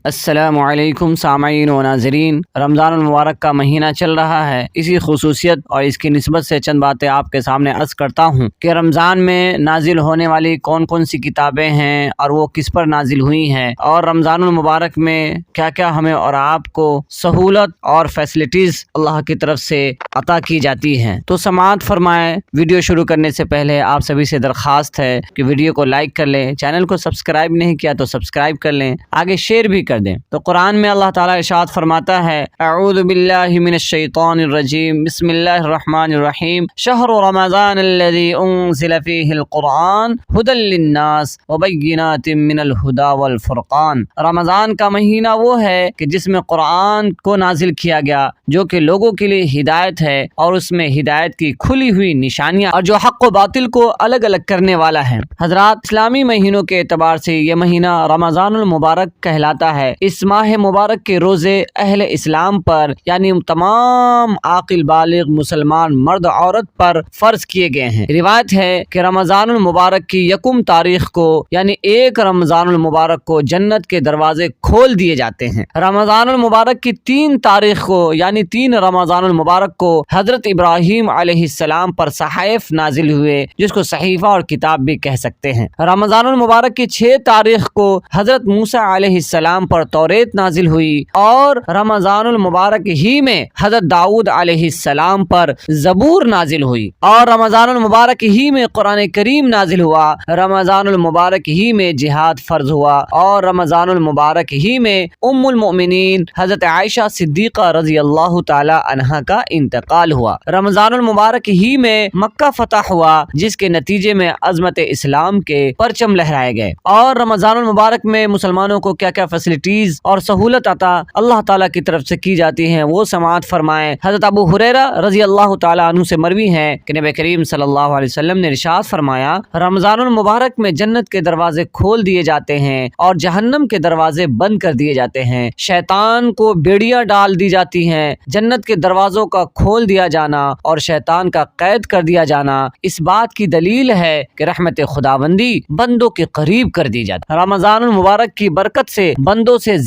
السلام علیکم سامعین و ناظرین، رمضان المبارک کا مہینہ چل رہا ہے۔ اسی خصوصیت اور اس کی نسبت سے چند باتیں آپ کے سامنے عرض کرتا ہوں کہ رمضان میں نازل ہونے والی کون کون سی کتابیں ہیں اور وہ کس پر نازل ہوئی ہیں، اور رمضان المبارک میں کیا کیا ہمیں اور آپ کو سہولت اور فیسلٹیز اللہ کی طرف سے عطا کی جاتی ہیں۔ تو سماعت فرمائیں۔ ویڈیو شروع کرنے سے پہلے آپ سبھی سے درخواست ہے کہ ویڈیو کو لائک کر لیں، چینل کو سبسکرائب نہیں کیا تو سبسکرائب کر لیں، آگے شیئر بھی کر دیں۔ تو قرآن میں اللہ تعالیٰ ارشاد فرماتا ہے، اعوذ باللہ من الشیطان الرجیم، بسم اللہ الرحمن الرحیم، شہر رمضان الذی انزل فیہ القرآن ھدی للناس وبینات من الھدی والفرقان۔ رمضان کا مہینہ وہ ہے کہ جس میں قرآن کو نازل کیا گیا، جو کہ لوگوں کے لیے ہدایت ہے اور اس میں ہدایت کی کھلی ہوئی نشانیاں اور جو حق و باطل کو الگ الگ کرنے والا ہے۔ حضرات، اسلامی مہینوں کے اعتبار سے یہ مہینہ رمضان المبارک کہلاتا ہے۔ اس ماہ مبارک کے روزے اہل اسلام پر یعنی تمام عاقل بالغ مسلمان مرد عورت پر فرض کیے گئے ہیں۔ روایت ہے کہ رمضان المبارک کی یکم تاریخ کو یعنی 1 رمضان المبارک کو جنت کے دروازے کھول دیے جاتے ہیں۔ رمضان المبارک کی 3 تاریخ کو یعنی 3 رمضان المبارک کو حضرت ابراہیم علیہ السلام پر صحائف نازل ہوئے، جس کو صحیفہ اور کتاب بھی کہہ سکتے ہیں۔ رمضان المبارک کی 6 تاریخ کو حضرت موسیٰ علیہ السلام پر توریت نازل ہوئی، اور رمضان المبارک ہی میں حضرت داؤد علیہ السلام پر زبور نازل ہوئی، اور رمضان المبارک ہی میں قرآن کریم نازل ہوا۔ رمضان المبارک ہی میں جہاد فرض ہوا، اور رمضان المبارک ہی میں ام المؤمنین حضرت عائشہ صدیقہ رضی اللہ تعالی عنہا کا انتقال ہوا۔ رمضان المبارک ہی میں مکہ فتح ہوا، جس کے نتیجے میں عظمت اسلام کے پرچم لہرائے گئے۔ اور رمضان المبارک میں مسلمانوں کو کیا کیا فیسلٹیز اور سہولت عطا اللہ تعالیٰ کی طرف سے کی جاتی ہیں، وہ سماعت فرمائیں۔ حضرت ابو ہریرہ رضی اللہ تعالیٰ عنہ سے مروی ہے کہ نبی کریم صلی اللہ علیہ وسلم نے ارشاد فرمایا، رمضان المبارک میں جنت کے دروازے کھول دیے جاتے ہیں اور جہنم کے دروازے بند کر دیے جاتے ہیں، شیطان کو بیڑیاں ڈال دی جاتی ہیں۔ جنت کے دروازوں کا کھول دیا جانا اور شیطان کا قید کر دیا جانا اس بات کی دلیل ہے کہ رحمت خداوندی بندوں کے قریب کر دی جاتی ہے۔ رمضان المبارک کی برکت سے بندوں سے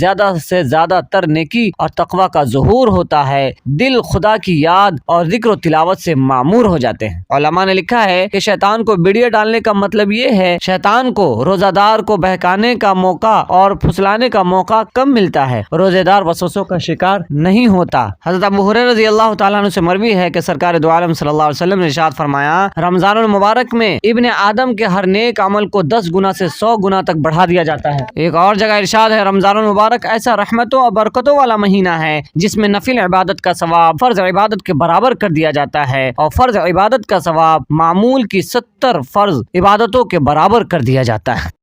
زیادہ تر نیکی اور تقوی کا ظہور ہوتا ہے، دل خدا کی یاد اور ذکر و تلاوت سے معمور ہو جاتے ہیں۔ علماء نے لکھا ہے کہ شیطان کو بیڑیاں ڈالنے کا مطلب یہ ہے، شیطان کو روزہ دار کو بہکانے کا موقع اور پھسلانے کا موقع کم ملتا ہے، روزے دار وسوسوں کا شکار نہیں ہوتا۔ حضرت ابو ہریرہ رضی اللہ تعالیٰ عنہ سے مروی ہے کہ سرکار دو عالم صلی اللہ علیہ وسلم نے ارشاد فرمایا، رمضان المبارک میں ابن آدم کے ہر نیک عمل کو 10 گنا سے 100 گنا تک بڑھا دیا جاتا ہے۔ ایک اور جگہ ارشاد ہے، رمضان المبارک ایسا رحمتوں اور برکتوں والا مہینہ ہے جس میں نفل عبادت کا ثواب فرض عبادت کے برابر کر دیا جاتا ہے، اور فرض عبادت کا ثواب معمول کی 70 فرض عبادتوں کے برابر کر دیا جاتا ہے۔